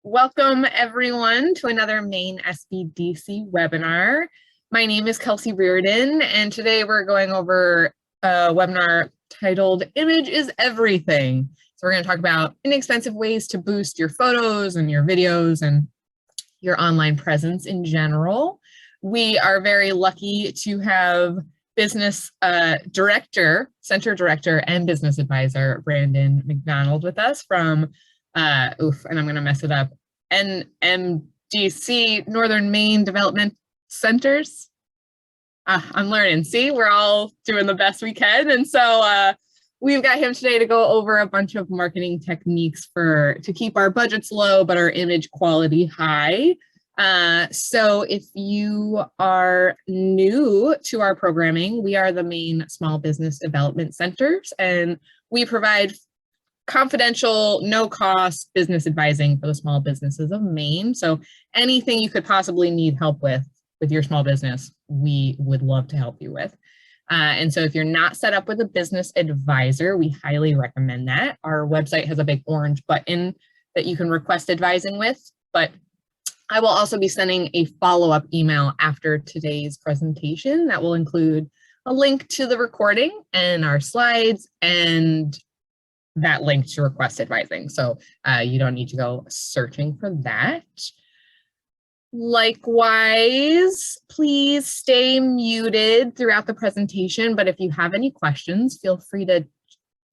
Welcome everyone to another Maine SBDC webinar. My name is Kelsey Reardon, and today we're going over a webinar titled Image is Everything. So we're going to talk about inexpensive ways to boost your photos and your videos and your online presence in general. We are very lucky to have business director, center director, and business advisor Brandon McDonald with us from and I'm going to mess it up, NMDC, Northern Maine Development Centers. I'm learning. See, we're all doing the best we can. And so we've got him today to go over a bunch of marketing techniques to keep our budgets low, but our image quality high. So if you are new to our programming, we are the Maine Small Business Development Centers, and we provide confidential, no-cost business advising for the small businesses of Maine. So anything you could possibly need help with your small business, we would love to help you with. And so if you're not set up with a business advisor, we highly recommend that. Our website has a big orange button that you can request advising with, but I will also be sending a follow-up email after today's presentation that will include a link to the recording and our slides and that link to request advising. So you don't need to go searching for that. Likewise, please stay muted throughout the presentation, but if you have any questions, feel free to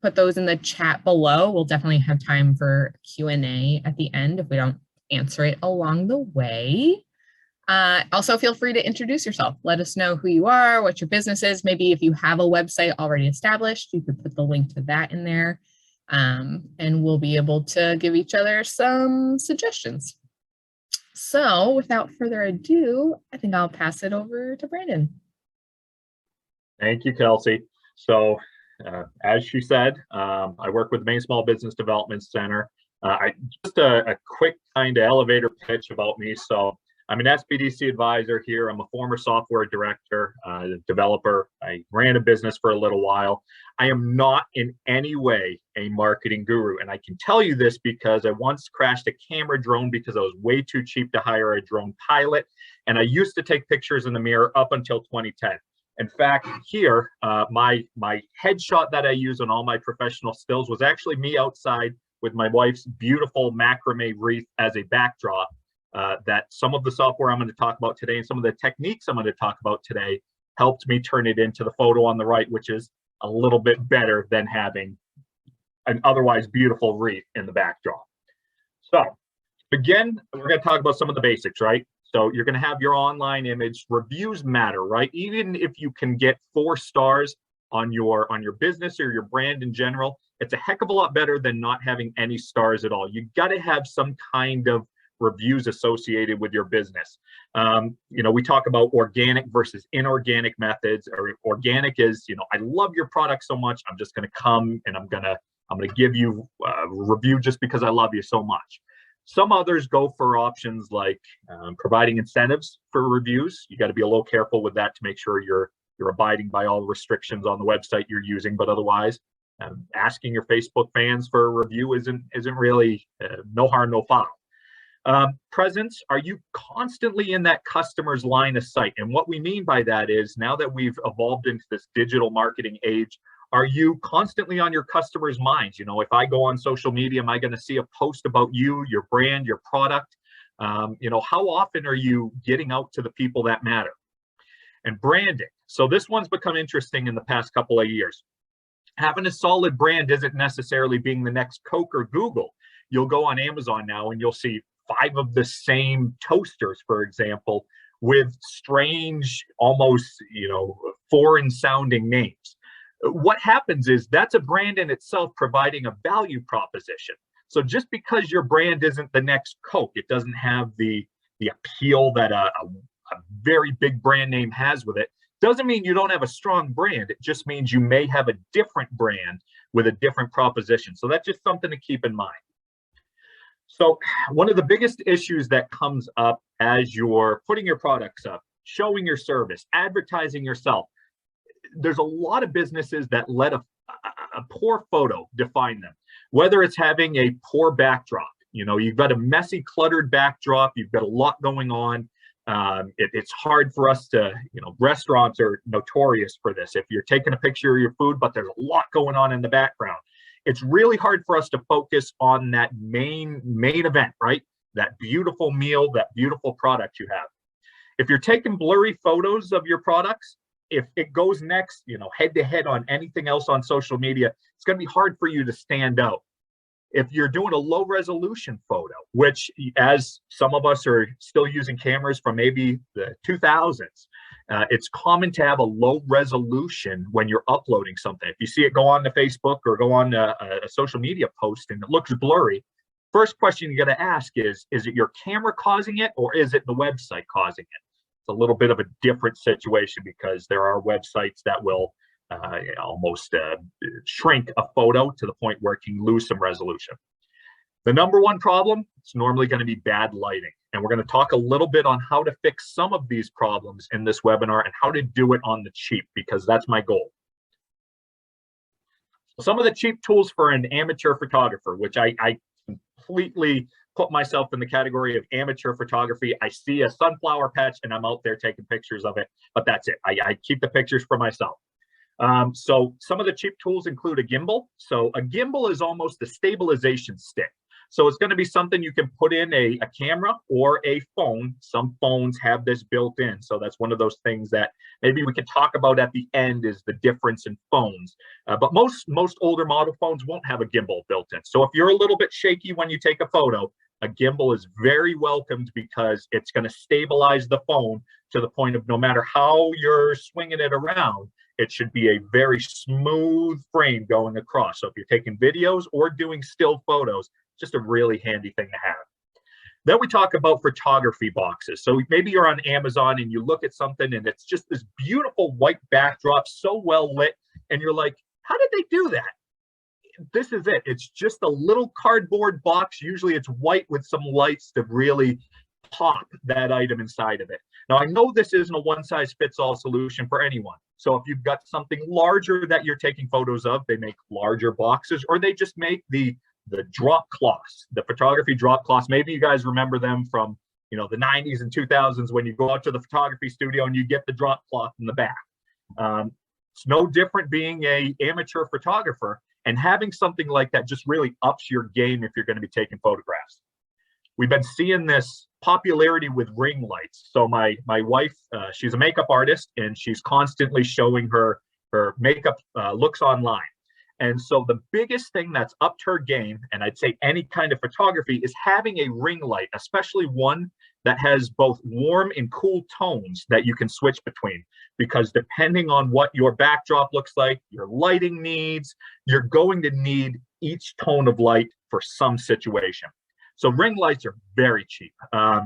put those in the chat below. We'll definitely have time for Q&A at the end if we don't answer it along the way. Also, feel free to introduce yourself. Let us know who you are, what your business is. Maybe if you have a website already established, you could put the link to that in there. And we'll be able to give each other some suggestions. So without further ado, I think I'll pass it over to Brandon. Thank you, Kelsey. So as she said, I work with the Maine Small Business Development Center. Just a quick kind of elevator pitch about me. So I'm an SBDC advisor here. I'm a former software director, developer. I ran a business for a little while. I am not in any way a marketing guru. And I can tell you this because I once crashed a camera drone because I was way too cheap to hire a drone pilot. And I used to take pictures in the mirror up until 2010. In fact, here, my headshot that I use on all my professional stills was actually me outside with my wife's beautiful macrame wreath as a backdrop. That some of the software I'm going to talk about today and some of the techniques I'm going to talk about today helped me turn it into the photo on the right, which is a little bit better than having an otherwise beautiful wreath in the backdrop. So to begin, we're going to talk about some of the basics, right? So you're going to have your online image. Reviews matter, right? Even if you can get 4 stars on your business or your brand in general, it's a heck of a lot better than not having any stars at all. You got to have some kind of reviews associated with your business. You know, we talk about organic versus inorganic methods. Or organic is, you know, I love your product so much, I'm just going to come and I'm going to give you a review just because I love you so much. Some others go for options like providing incentives for reviews. You got to be a little careful with that to make sure you're abiding by all restrictions on the website you're using, but otherwise asking your Facebook fans for a review isn't really no harm, no foul. Presence, are you constantly in that customer's line of sight? And what we mean by that is, now that we've evolved into this digital marketing age, are you constantly on your customers' minds? You know, if I go on social media, am I going to see a post about you, your brand, your product? You know, how often are you getting out to the people that matter? And branding. So this one's become interesting in the past couple of years. Having a solid brand isn't necessarily being the next Coke or Google. You'll go on Amazon now and you'll see 5 of the same toasters, for example, with strange, almost, you know, foreign sounding names. What happens is that's a brand in itself providing a value proposition. So just because your brand isn't the next Coke, it doesn't have the appeal that a very big brand name has with it, doesn't mean you don't have a strong brand. It just means you may have a different brand with a different proposition. So that's just something to keep in mind. So one of the biggest issues that comes up as you're putting your products up, showing your service, advertising yourself, there's a lot of businesses that let a poor photo define them, whether it's having a poor backdrop. You know, you've got a messy, cluttered backdrop. You've got a lot going on. It's hard for us to, you know, restaurants are notorious for this. If you're taking a picture of your food, but there's a lot going on in the background, it's really hard for us to focus on that main event, right? That beautiful meal, that beautiful product you have. If you're taking blurry photos of your products, if it goes next, you know, head to head on anything else on social media, it's going to be hard for you to stand out. If you're doing a low resolution photo, which as some of us are still using cameras from maybe the 2000s, it's common to have a low resolution when you're uploading something. If you see it go on to Facebook or go on a social media post and it looks blurry, first question you got to ask is it your camera causing it or is it the website causing it? It's a little bit of a different situation because there are websites that will almost shrink a photo to the point where it can lose some resolution. The number one problem, it's normally going to be bad lighting. And we're going to talk a little bit on how to fix some of these problems in this webinar and how to do it on the cheap, because that's my goal. Some of the cheap tools for an amateur photographer, which I completely put myself in the category of amateur photography. I see a sunflower patch and I'm out there taking pictures of it, but that's it. I keep the pictures for myself. So some of the cheap tools include a gimbal. So a gimbal is almost a stabilization stick. So it's going to be something you can put in a camera or a phone. Some phones have this built in. So that's one of those things that maybe we can talk about at the end is the difference in phones. But most older model phones won't have a gimbal built in. So if you're a little bit shaky when you take a photo, a gimbal is very welcomed because it's going to stabilize the phone to the point of no matter how you're swinging it around, it should be a very smooth frame going across. So if you're taking videos or doing still photos, just a really handy thing to have. Then we talk about photography boxes. So maybe you're on Amazon and you look at something and it's just this beautiful white backdrop, so well lit, and you're like, how did they do that? This is it. It's just a little cardboard box. Usually it's white with some lights to really pop that item inside of it. Now, I know this isn't a one-size-fits-all solution for anyone. So if you've got something larger that you're taking photos of, they make larger boxes, or they just make the drop cloths, the photography drop cloths. Maybe you guys remember them from, you know, the 90s and 2000s when you go out to the photography studio and you get the drop cloth in the back. It's no different being a amateur photographer, and having something like that just really ups your game if you're going to be taking photographs. We've been seeing this popularity with ring lights. So my wife, she's a makeup artist, and she's constantly showing her makeup looks online. And so the biggest thing that's upped her game, and I'd say any kind of photography, is having a ring light, especially one that has both warm and cool tones that you can switch between. Because depending on what your backdrop looks like, your lighting needs, you're going to need each tone of light for some situation. So ring lights are very cheap.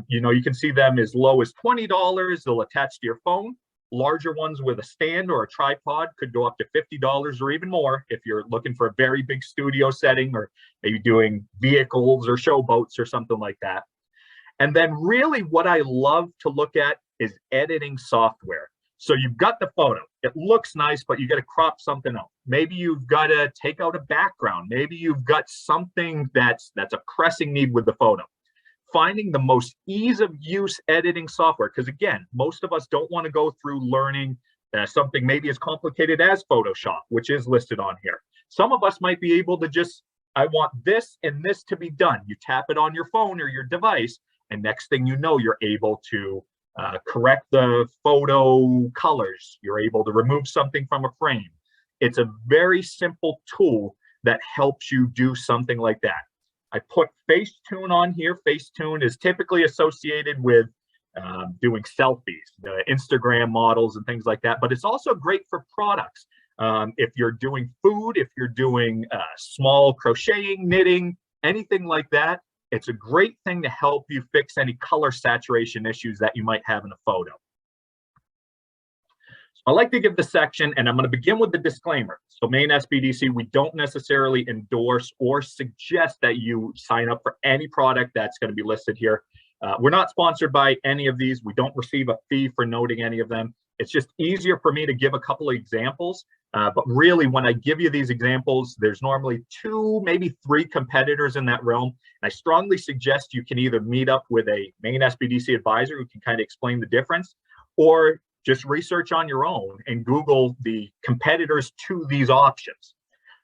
You know, you can see them as low as $20. They'll attach to your phone. Larger ones with a stand or a tripod could go up to $50 or even more if you're looking for a very big studio setting or maybe doing vehicles or show boats or something like that. And then really what I love to look at is editing software. So you've got the photo, it looks nice, but you got to crop something out. Maybe you've got to take out a background. Maybe you've got something that's a pressing need with the photo. Finding the most ease of use editing software, because again, most of us don't want to go through learning something maybe as complicated as Photoshop, which is listed on here. Some of us might be able to just, I want this and this to be done. You tap it on your phone or your device, and next thing you know, you're able to correct the photo colors. You're able to remove something from a frame. It's a very simple tool that helps you do something like that. I put Facetune on here. Facetune is typically associated with doing selfies, Instagram models and things like that, but it's also great for products. If you're doing food, if you're doing small crocheting, knitting, anything like that, it's a great thing to help you fix any color saturation issues that you might have in a photo. I like to give the section, and I'm going to begin with the disclaimer. So Maine SBDC, we don't necessarily endorse or suggest that you sign up for any product that's going to be listed here. We're not sponsored by any of these. We don't receive a fee for noting any of them. It's just easier for me to give a couple of examples But really, when I give you these examples, there's normally 2, maybe 3 competitors in that realm. And I strongly suggest you can either meet up with a main SBDC advisor who can kind of explain the difference, or just research on your own and Google the competitors to these options.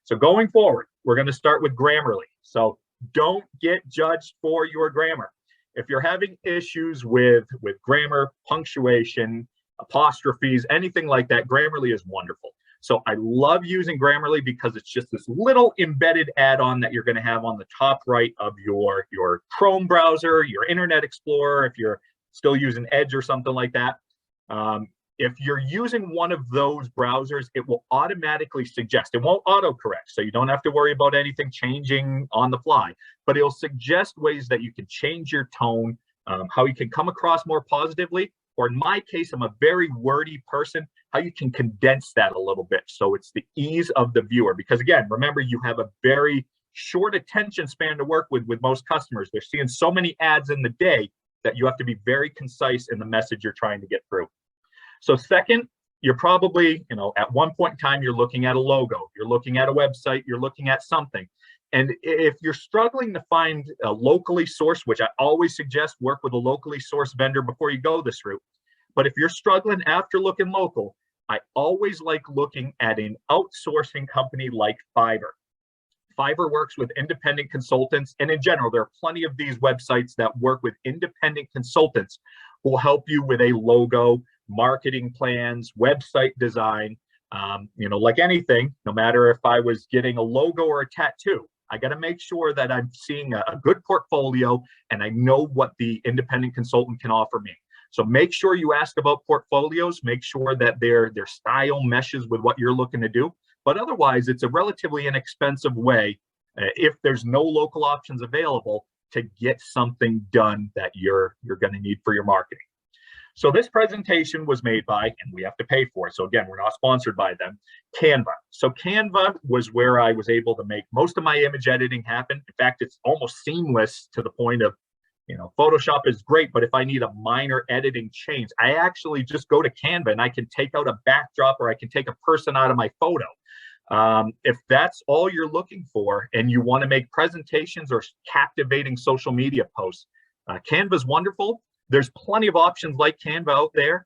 So going forward, we're going to start with Grammarly. So don't get judged for your grammar. If you're having issues with grammar, punctuation, apostrophes, anything like that, Grammarly is wonderful. So I love using Grammarly because it's just this little embedded add-on that you're going to have on the top right of your Chrome browser, your Internet Explorer, if you're still using Edge or something like that. If you're using one of those browsers, it will automatically suggest, it won't autocorrect, so you don't have to worry about anything changing on the fly, but it'll suggest ways that you can change your tone, how you can come across more positively, or in my case, I'm a very wordy person, how you can condense that a little bit. So it's the ease of the viewer, because again, remember, you have a very short attention span to work with most customers. They're seeing so many ads in the day that you have to be very concise in the message you're trying to get through. So second, you're probably, at one point in time, you're looking at a logo, you're looking at a website, you're looking at something. And if you're struggling to find a locally sourced, which I always suggest work with a locally sourced vendor before you go this route. But if you're struggling after looking local, I always like looking at an outsourcing company like Fiverr. Fiverr works with independent consultants. And in general, there are plenty of these websites that work with independent consultants who will help you with a logo, marketing plans, website design. Like anything, no matter if I was getting a logo or a tattoo, I got to make sure that I'm seeing a good portfolio and I know what the independent consultant can offer me. So make sure you ask about portfolios, make sure that their style meshes with what you're looking to do. But otherwise, it's a relatively inexpensive way, if there's no local options available, to get something done that you're going to need for your marketing. So this presentation was made by, and we have to pay for it, so again, we're not sponsored by them, Canva. So Canva was where I was able to make most of my image editing happen. In fact, it's almost seamless to the point of, Photoshop is great, but if I need a minor editing change, I actually just go to Canva and I can take out a backdrop or I can take a person out of my photo. If that's all you're looking for and you want to make presentations or captivating social media posts, Canva is wonderful. There's plenty of options like Canva out there.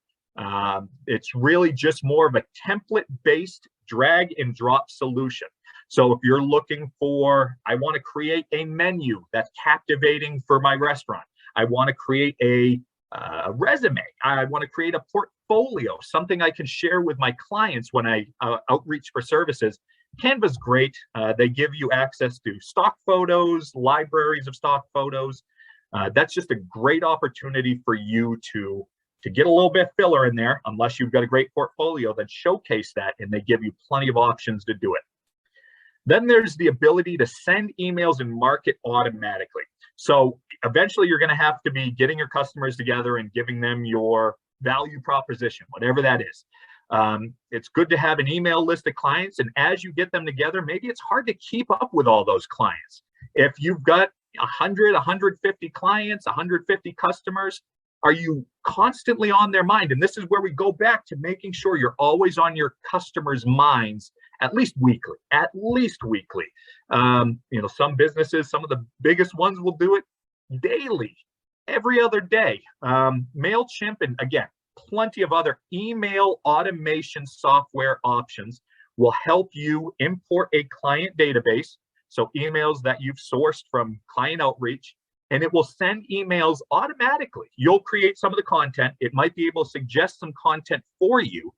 It's really just more of a template-based drag and drop solution. So if you're looking for, I want to create a menu that's captivating for my restaurant. I want to create a resume. I want to create a portfolio, something I can share with my clients when I outreach for services. Canva's great. They give you access to stock photos, libraries of stock photos. That's just a great opportunity for you to get a little bit filler in there, unless you've got a great portfolio, then showcase that, and they give you plenty of options to do it. Then there's the ability to send emails and market automatically. So eventually you're going to have to be getting your customers together and giving them your value proposition, whatever that is. It's good to have an email list of clients, and as you get them together, maybe it's hard to keep up with all those clients. If you've got 100, 150 clients, 150 customers, are you constantly on their mind? And this is where we go back to making sure you're always on your customers' minds, at least weekly. Some businesses, some of the biggest ones will do it daily, every other day. MailChimp, and again, plenty of other email automation software options will help you import a client database. So emails that you've sourced from client outreach, and it will send emails automatically. You'll create some of the content. It might be able to suggest some content for you,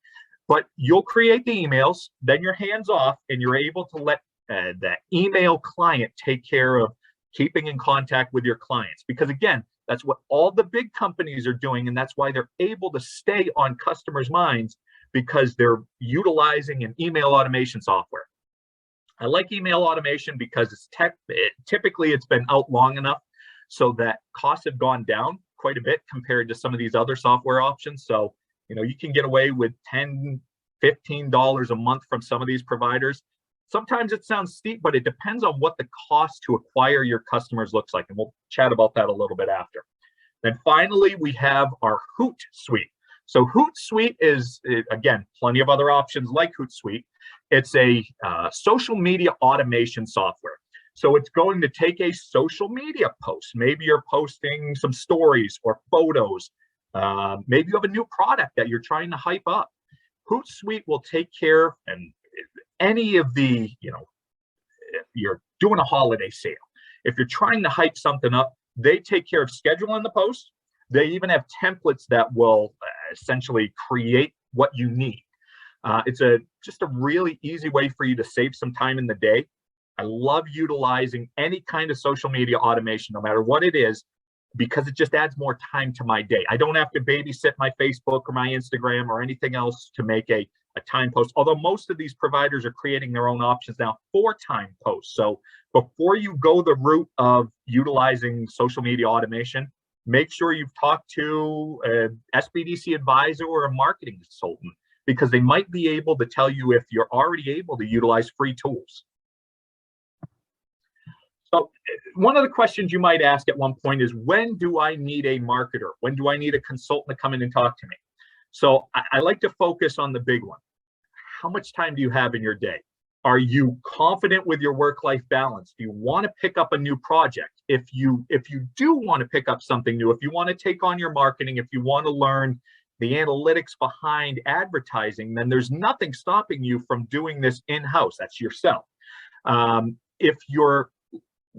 but you'll create the emails, then you're hands off, and you're able to let that email client take care of keeping in contact with your clients. Because again, that's what all the big companies are doing, and that's why they're able to stay on customers' minds, because they're utilizing an email automation software. I like email automation because typically it's been out long enough so that costs have gone down quite a bit compared to some of these other software options. So, you can get away with $10, $15 a month from some of these providers. Sometimes it sounds steep, but it depends on what the cost to acquire your customers looks like. And we'll chat about that a little bit after. Then finally, we have our Hoot suite. So Hootsuite is, again, plenty of other options like Hootsuite. It's a social media automation software. So it's going to take a social media post. Maybe you're posting some stories or photos. Maybe you have a new product that you're trying to hype up. Hootsuite will take care, and any of the, if you're doing a holiday sale, if you're trying to hype something up, they take care of scheduling the post. They even have templates that will essentially create what you need. It's just a really easy way for you to save some time in the day. I love utilizing any kind of social media automation, no matter what it is, because it just adds more time to my day. I don't have to babysit my Facebook or my Instagram or anything else to make a time post. Although most of these providers are creating their own options now for time posts. So before you go the route of utilizing social media automation, make sure you've talked to an SBDC advisor or a marketing consultant, because they might be able to tell you if you're already able to utilize free tools. So one of the questions you might ask at one point is, when do I need a marketer? When do I need a consultant to come in and talk to me? So I like to focus on the big one. How much time do you have in your day? Are you confident with your work-life balance? Do you want to pick up a new project? If you do want to pick up something new, if you want to take on your marketing, if you want to learn the analytics behind advertising, then there's nothing stopping you from doing this in-house. That's yourself. If you're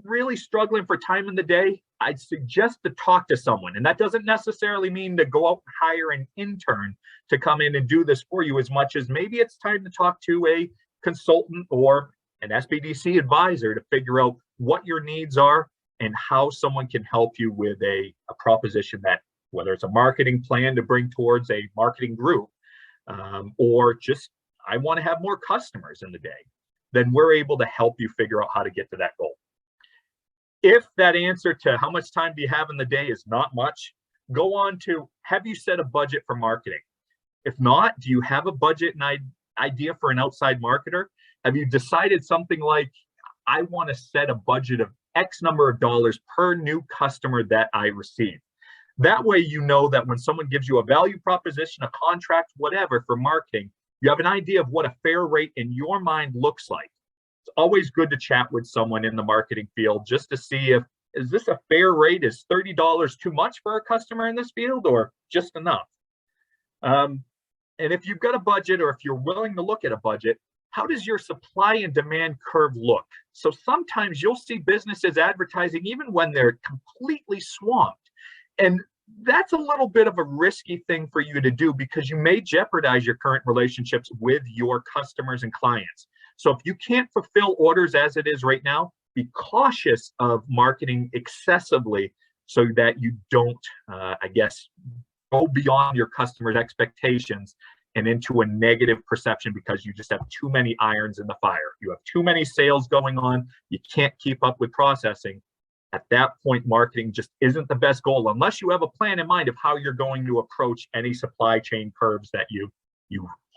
really struggling for time in the day, I'd suggest to talk to someone. And that doesn't necessarily mean to go out and hire an intern to come in and do this for you, as much as maybe it's time to talk to a consultant or an SBDC advisor to figure out what your needs are and how someone can help you with a proposition that, whether it's a marketing plan to bring towards a marketing group, or just, I want to have more customers in the day, then we're able to help you figure out how to get to that goal. If that answer to how much time do you have in the day is not much, go on to, have you set a budget for marketing? If not, do you have a budget and idea for an outside marketer? Have you decided something like, I want to set a budget of X number of dollars per new customer that I receive? That way, you know that when someone gives you a value proposition, a contract, whatever for marketing, you have an idea of what a fair rate in your mind looks like. It's always good to chat with someone in the marketing field just to see if, is this a fair rate? Is $30 too much for a customer in this field, or just enough? And if you've got a budget, or if you're willing to look at a budget, how does your supply and demand curve look? So sometimes you'll see businesses advertising even when they're completely swamped. And that's a little bit of a risky thing for you to do, because you may jeopardize your current relationships with your customers and clients. So if you can't fulfill orders as it is right now, be cautious of marketing excessively so that you don't, go beyond your customers' expectations and into a negative perception, because you just have too many irons in the fire. You have too many sales going on. You can't keep up with processing. At that point, marketing just isn't the best goal, unless you have a plan in mind of how you're going to approach any supply chain curves that you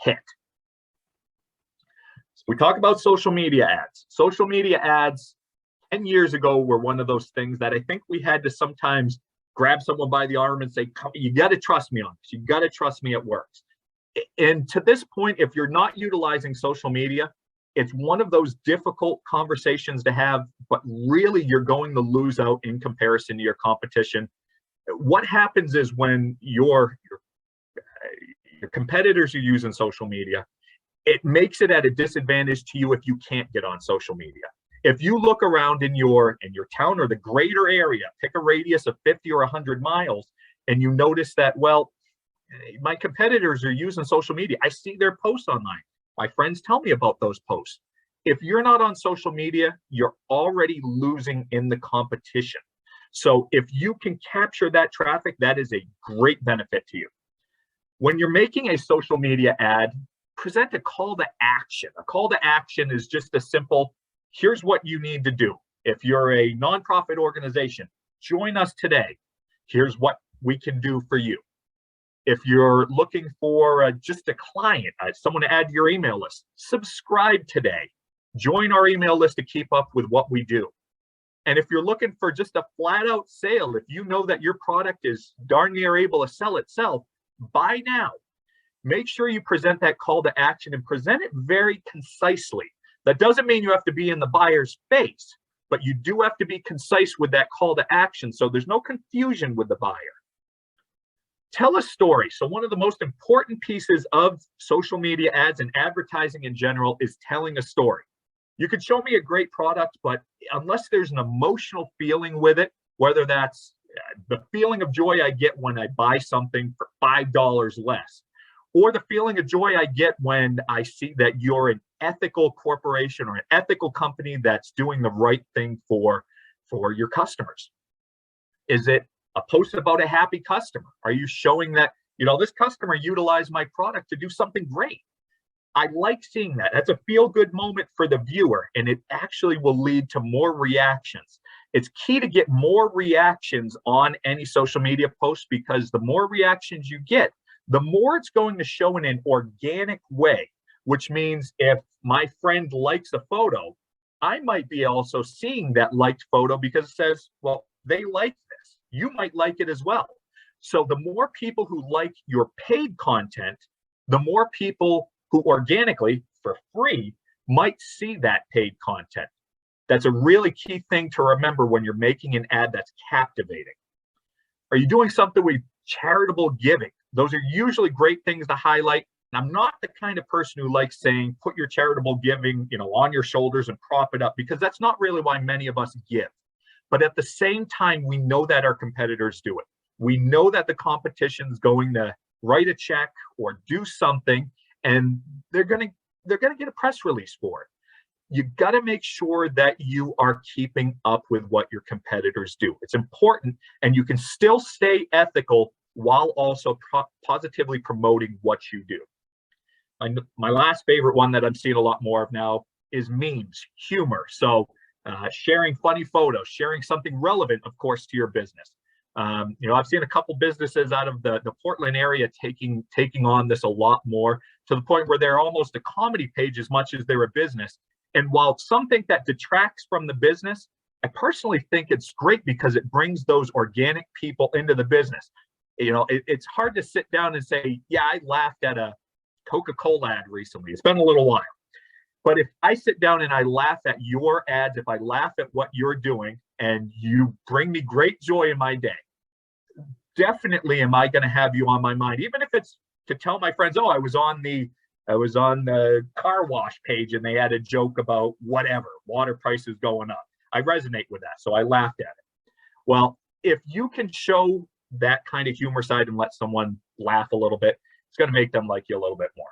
hit. So we talk about social media ads. Social media ads 10 years ago were one of those things that I think we had to sometimes grab someone by the arm and say, you got to trust me on this. You got to trust me, it works. And to this point, if you're not utilizing social media, it's one of those difficult conversations to have, but really you're going to lose out in comparison to your competition. What happens is, when your competitors are using social media, it makes it at a disadvantage to you if you can't get on social media. If you look around in your town or the greater area, pick a radius of 50 or 100 miles, and you notice that, well, my competitors are using social media. I see their posts online. My friends tell me about those posts. If you're not on social media, you're already losing in the competition. So if you can capture that traffic, that is a great benefit to you. When you're making a social media ad, present a call to action. A call to action is just a simple, here's what you need to do. If you're a nonprofit organization, join us today. Here's what we can do for you. If you're looking for just a client, someone to add to your email list, subscribe today. Join our email list to keep up with what we do. And if you're looking for just a flat out sale, if you know that your product is darn near able to sell itself, buy now. Make sure you present that call to action and present it very concisely. That doesn't mean you have to be in the buyer's face, but you do have to be concise with that call to action so there's no confusion with the buyer. Tell a story. So one of the most important pieces of social media ads and advertising in general is telling a story. You can show me a great product, but unless there's an emotional feeling with it, whether that's the feeling of joy I get when I buy something for $5 less, or the feeling of joy I get when I see that you're an ethical corporation or an ethical company that's doing the right thing for your customers. Is it a post about a happy customer? Are you showing that, this customer utilized my product to do something great? I like seeing that. That's a feel-good moment for the viewer, and it actually will lead to more reactions. It's key to get more reactions on any social media post, because the more reactions you get, the more it's going to show in an organic way, which means if my friend likes a photo, I might be also seeing that liked photo because it says, well, they like this. You might like it as well. So the more people who like your paid content, the more people who organically, for free, might see that paid content. That's a really key thing to remember when you're making an ad that's captivating. Are you doing something with charitable giving? Those are usually great things to highlight. And I'm not the kind of person who likes saying, put your charitable giving, on your shoulders and prop it up, because that's not really why many of us give. But at the same time, we know that our competitors do it. We know that the competition's going to write a check or do something, and they're going to get a press release for it. You got to make sure that you are keeping up with what your competitors do. It's important, and you can still stay ethical while also positively promoting what you do. My last favorite one that I'm seeing a lot more of now is memes, humor. So sharing funny photos, sharing something relevant, of course, to your business. I've seen a couple businesses out of the Portland area taking on this a lot more, to the point where they're almost a comedy page as much as they're a business. And while some think that detracts from the business, I personally think it's great because it brings those organic people into the business. It's hard to sit down and say, yeah, I laughed at a Coca-Cola ad recently. It's been a little while. But if I sit down and I laugh at your ads, if I laugh at what you're doing and you bring me great joy in my day, definitely am I going to have you on my mind, even if it's to tell my friends, oh, I was on the car wash page and they had a joke about whatever, water prices going up. I resonate with that, so I laughed at it. Well, if you can show that kind of humor side and let someone laugh a little bit, it's going to make them like you a little bit more.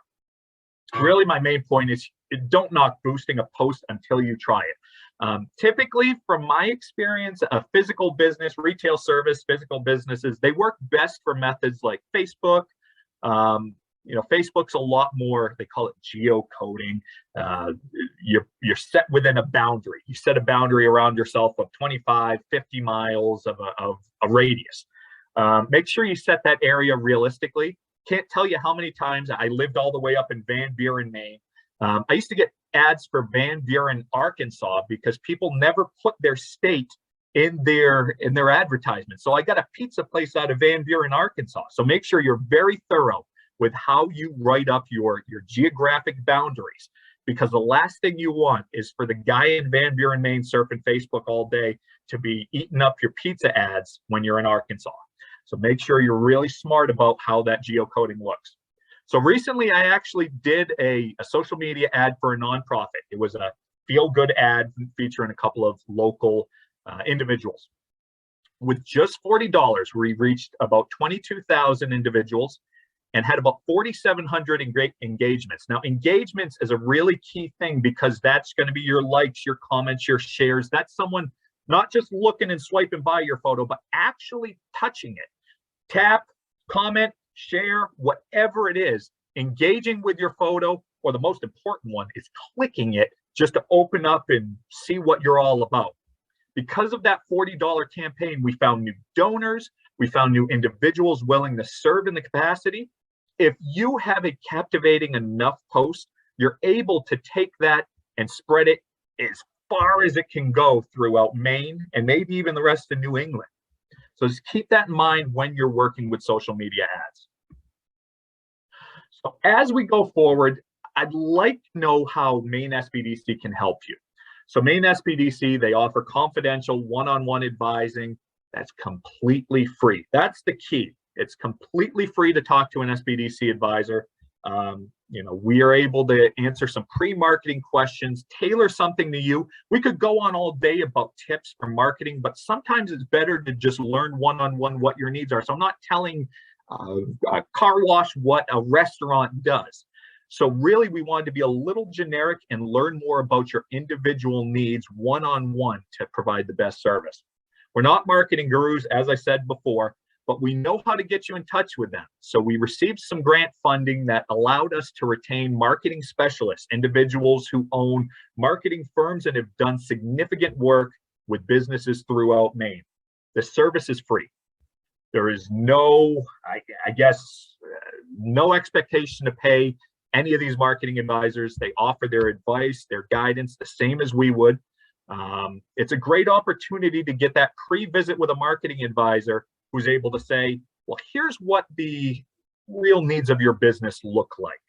Really, my main point is don't knock boosting a post until you try it. Typically, from my experience, a physical business, retail service, physical businesses, they work best for methods like Facebook. Facebook's a lot more, they call it geocoding. You're set within a boundary. You set a boundary around yourself of 25, 50 miles of a radius. Make sure you set that area realistically. Can't tell you how many times I lived all the way up in Van Buren, Maine. I used to get ads for Van Buren, Arkansas, because people never put their state in their advertisement. So I got a pizza place out of Van Buren, Arkansas. So make sure you're very thorough with how you write up your geographic boundaries, because the last thing you want is for the guy in Van Buren, Maine, surfing Facebook all day to be eating up your pizza ads when you're in Arkansas. So make sure you're really smart about how that geocoding looks. So recently, I actually did a social media ad for a nonprofit. It was a feel-good ad featuring a couple of local individuals. With just $40, we reached about 22,000 individuals and had about 4,700 engagements. Now, engagements is a really key thing, because that's going to be your likes, your comments, your shares. That's someone not just looking and swiping by your photo, but actually touching it. Tap, comment, share, whatever it is, engaging with your photo, or the most important one is clicking it just to open up and see what you're all about. Because of that $40 campaign, we found new donors, we found new individuals willing to serve in the capacity. If you have a captivating enough post, you're able to take that and spread it as far as it can go throughout Maine and maybe even the rest of New England. So just keep that in mind when you're working with social media ads. So as we go forward, I'd like to know how Maine SBDC can help you. So Maine SBDC, they offer confidential one-on-one advising that's completely free. That's the key. It's completely free to talk to an SBDC advisor. We are able to answer some pre-marketing questions, tailor something to you. We could go on all day about tips for marketing, but sometimes it's better to just learn one-on-one what your needs are. So I'm not telling a car wash what a restaurant does. So really, we wanted to be a little generic and learn more about your individual needs one-on-one to provide the best service. We're not marketing gurus, as I said before, but we know how to get you in touch with them. So we received some grant funding that allowed us to retain marketing specialists, individuals who own marketing firms and have done significant work with businesses throughout Maine. The service is free. There is no, no expectation to pay any of these marketing advisors. They offer their advice, their guidance, the same as we would. It's a great opportunity to get that pre-visit with a marketing advisor who's able to say, well, here's what the real needs of your business look like.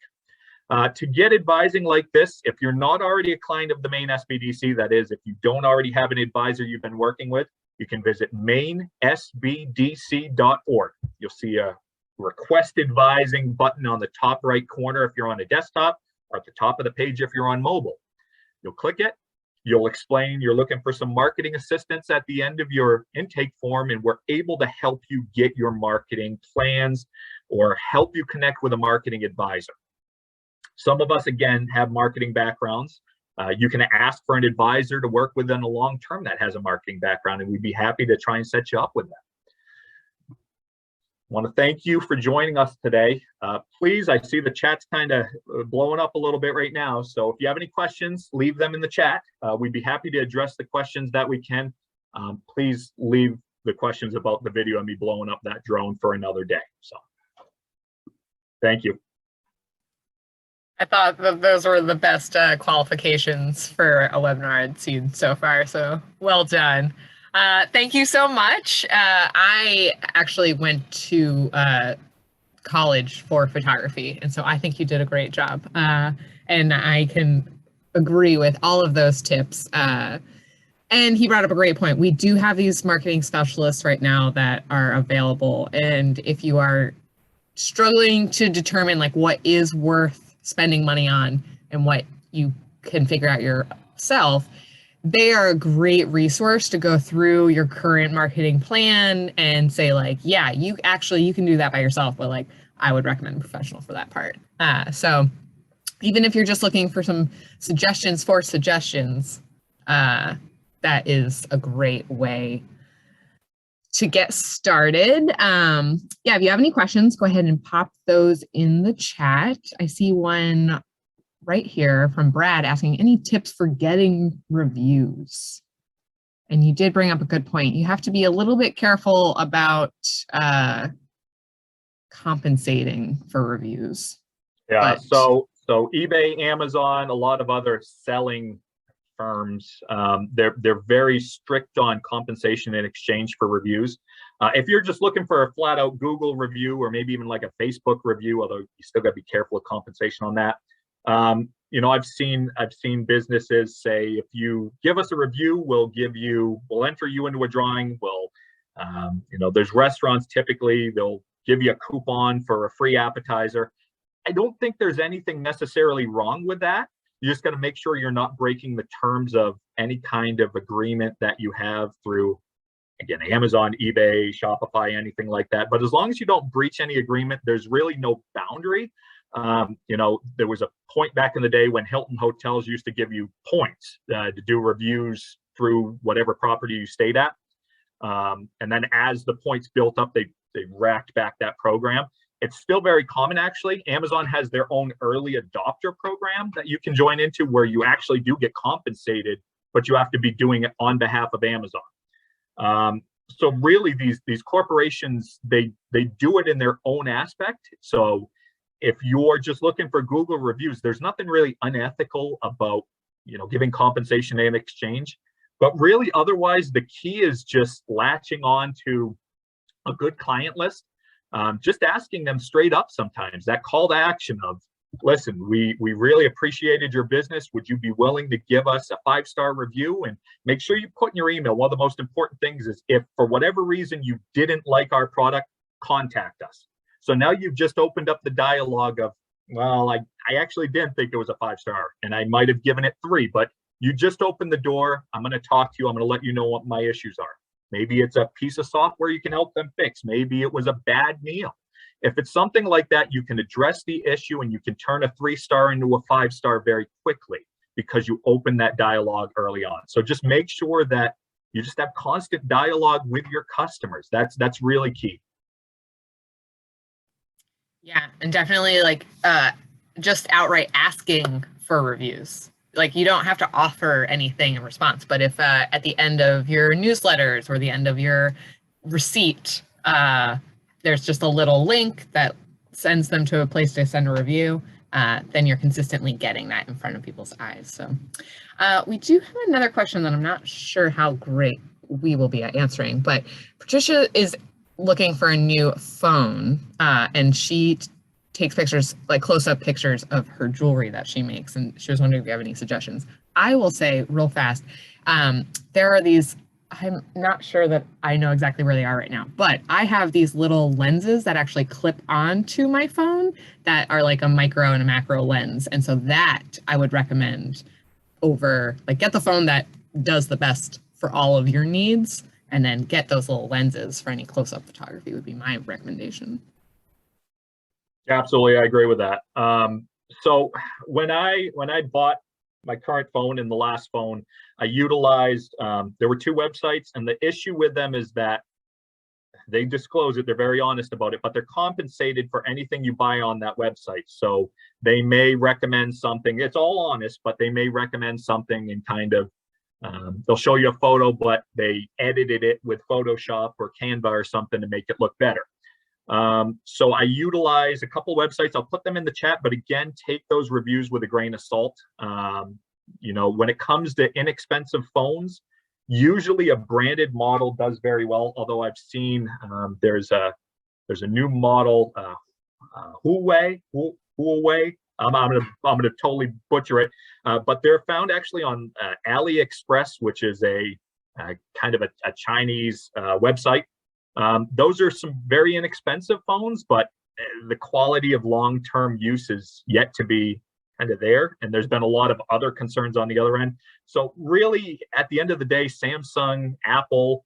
To get advising like this, if you're not already a client of the Maine SBDC, that is, if you don't already have an advisor you've been working with, you can visit mainesbdc.org. You'll see a request advising button on the top right corner if you're on a desktop, or at the top of the page if you're on mobile. You'll click it. You'll explain you're looking for some marketing assistance at the end of your intake form, and we're able to help you get your marketing plans or help you connect with a marketing advisor. Some of us, again, have marketing backgrounds. You can ask for an advisor to work with in the long term that has a marketing background, and we'd be happy to try and set you up with that. I want to thank you for joining us today. Please, I see the chat's kind of blowing up a little bit right now. So if you have any questions, leave them in the chat. We'd be happy to address the questions that we can. Please leave the questions about the video and me blowing up that drone for another day. So thank you. I thought that those were the best qualifications for a webinar I'd seen so far. So well done. Thank you so much. I actually went to college for photography, and so I think you did a great job. And I can agree with all of those tips. And he brought up a great point. We do have these marketing specialists right now that are available. And if you are struggling to determine like what is worth spending money on and what you can figure out yourself, they are a great resource to go through your current marketing plan and say like, yeah, you can do that by yourself, but like I would recommend a professional for that part. So even if you're just looking for some suggestions for suggestions, that is a great way to get started. Yeah, if you have any questions, go ahead and pop those in the chat. I see one right here from Brad asking any tips for getting reviews. And you did bring up a good point. You have to be a little bit careful about compensating for reviews. Yeah, But so eBay, Amazon, a lot of other selling firms, they're very strict on compensation in exchange for reviews. If you're just looking for a flat out Google review or maybe even like a Facebook review, although you still got to be careful of compensation on that. I've seen businesses say, if you give us a review, we'll enter you into a drawing. There's restaurants typically, they'll give you a coupon for a free appetizer. I don't think there's anything necessarily wrong with that. You just got to make sure you're not breaking the terms of any kind of agreement that you have through, again, Amazon, eBay, Shopify, anything like that. But as long as you don't breach any agreement, there's really no boundary. There was a point back in the day when Hilton hotels used to give you points to do reviews through whatever property you stayed at. And then as the points built up, they racked back that program. It's still very common, actually. Amazon has their own early adopter program that you can join into where you actually do get compensated, but you have to be doing it on behalf of Amazon. So really, these corporations, they do it in their own aspect. So if you're just looking for Google reviews, there's nothing really unethical about, giving compensation in exchange. But really, otherwise, the key is just latching on to a good client list. just asking them straight up sometimes, that call to action of, listen, we really appreciated your business. Would you be willing to give us a 5-star review? And make sure you put in your email, one of the most important things is, if for whatever reason you didn't like our product, contact us. So now you've just opened up the dialogue of, well, I actually didn't think it was a 5-star and I might have given it 3, but you just opened the door. I'm going to talk to you. I'm going to let you know what my issues are. Maybe it's a piece of software you can help them fix. Maybe it was a bad meal. If it's something like that, you can address the issue and you can turn a 3-star into a 5-star very quickly because you open that dialogue early on. So just make sure that you just have constant dialogue with your customers. That's really key. Yeah, and definitely like just outright asking for reviews. Like you don't have to offer anything in response, but if at the end of your newsletters or the end of your receipt, there's just a little link that sends them to a place to send a review, then you're consistently getting that in front of people's eyes. So we do have another question that I'm not sure how great we will be at answering, but Patricia is looking for a new phone and she takes pictures, like close-up pictures of her jewelry that she makes. And she was wondering if you have any suggestions. I will say real fast, there are these, I'm not sure that I know exactly where they are right now, but I have these little lenses that actually clip onto my phone that are like a micro and a macro lens. And so that I would recommend over, like, get the phone that does the best for all of your needs, and then get those little lenses for any close-up photography would be my recommendation. Absolutely, I agree with that. So when I bought my current phone and the last phone, I utilized, there were 2 websites, and the issue with them is that they disclose it, they're very honest about it, but they're compensated for anything you buy on that website. So they may recommend something, it's all honest, but they may recommend something and kind of, they'll show you a photo, but they edited it with Photoshop or Canva or something to make it look better. So I utilize a couple websites. I'll put them in the chat, but again, take those reviews with a grain of salt. You know, when it comes to inexpensive phones, usually a branded model does very well. Although I've seen there's a new model, Huawei. I'm gonna totally butcher it, but they're found actually on AliExpress, which is a kind of a Chinese website. Those are some very inexpensive phones, but the quality of long-term use is yet to be kind of there. And there's been a lot of other concerns on the other end. So really, at the end of the day, Samsung, Apple,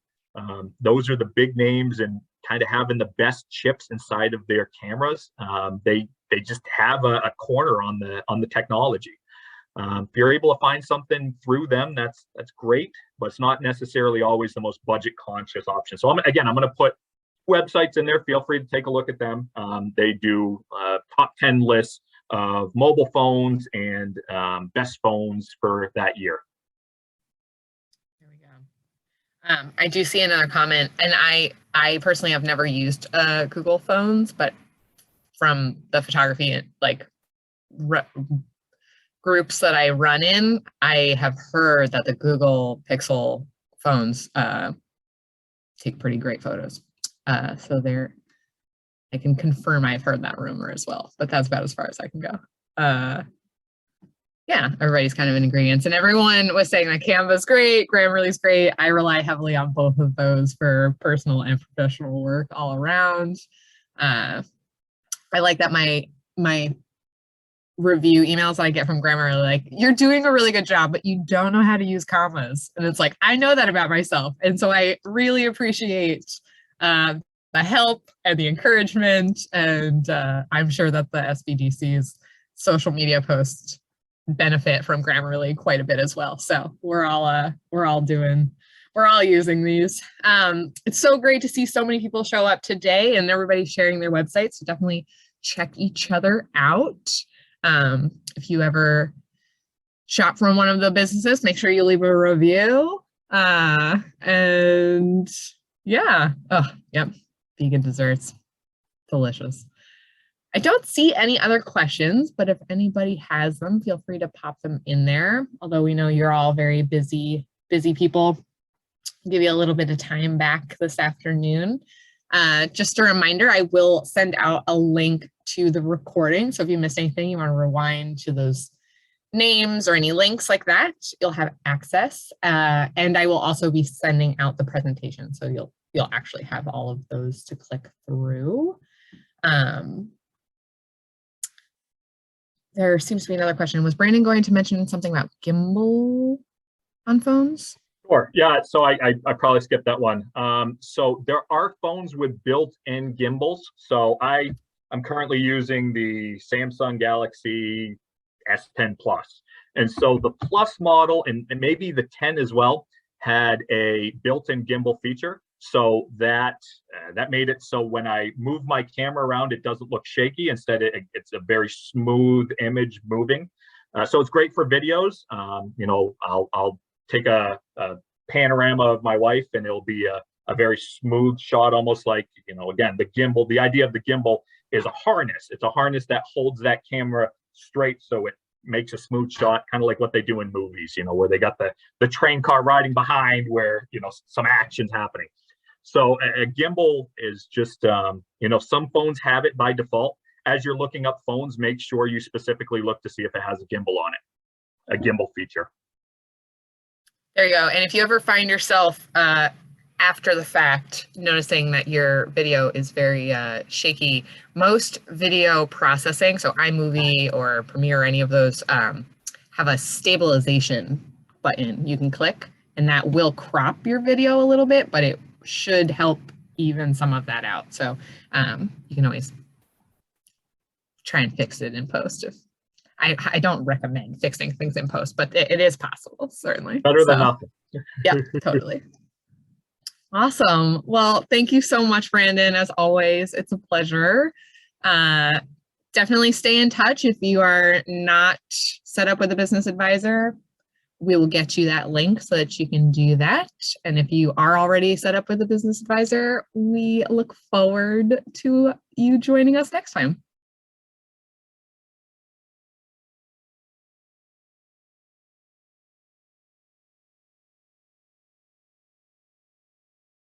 those are the big names, and kind of having the best chips inside of their cameras. They just have a corner on the technology. If you're able to find something through them, that's great, but it's not necessarily always the most budget conscious option. So I'm going to put websites in there. Feel free to take a look at them. They do top 10 lists of mobile phones and best phones for that year. There we go. I do see another comment, and I personally have never used Google phones, but from the photography groups that I run in, I have heard that the Google Pixel phones take pretty great photos. So I can confirm I've heard that rumor as well, but that's about as far as I can go. Yeah, everybody's kind of in agreement, and everyone was saying that Canva's great, Grammarly's great. I rely heavily on both of those for personal and professional work all around. I like that my review emails I get from Grammarly, like, you're doing a really good job, but you don't know how to use commas. And it's like, I know that about myself. And so I really appreciate the help and the encouragement. And I'm sure that the SBDC's social media posts benefit from Grammarly quite a bit as well. So we're all using these. It's so great to see so many people show up today and everybody sharing their websites. So definitely check each other out. If you ever shop from one of the businesses, make sure you leave a review. And yeah, yep, vegan desserts, delicious. I don't see any other questions, but if anybody has them, feel free to pop them in there. Although we know you're all very busy people. I'll give you a little bit of time back this afternoon. Just a reminder, I will send out a link to the recording. So if you missed anything, you want to rewind to those names or any links like that, you'll have access. And I will also be sending out the presentation. So you'll actually have all of those to click through. There seems to be another question. Was Brandon going to mention something about gimbal on phones? Sure. Yeah. So I probably skipped that one. So there are phones with built-in gimbals. So I'm currently using the Samsung Galaxy S10 Plus. And so the Plus model and maybe the 10 as well had a built-in gimbal feature. So that made it so when I move my camera around, it doesn't look shaky. Instead, it's a very smooth image moving. So it's great for videos. I'll take a panorama of my wife and it'll be a very smooth shot, almost like, again, the gimbal. The idea of the gimbal is a harness. It's a harness that holds that camera straight so it makes a smooth shot, kind of like what they do in movies, where they got the train car riding behind where, some action's happening. So a gimbal is just, some phones have it by default. As you're looking up phones, make sure you specifically look to see if it has a gimbal on it, a gimbal feature. There you go. And if you ever find yourself after the fact noticing that your video is very shaky, most video processing, so iMovie or Premiere or any of those, have a stabilization button you can click, and that will crop your video a little bit, but it should help even some of that out. So you can always try and fix it in post. If I don't recommend fixing things in post, but it is possible, certainly. Better than nothing. Yeah, totally. Awesome. Well, thank you so much, Brandon. As always, it's a pleasure. Definitely stay in touch. If you are not set up with a business advisor, we will get you that link so that you can do that. And if you are already set up with a business advisor, we look forward to you joining us next time.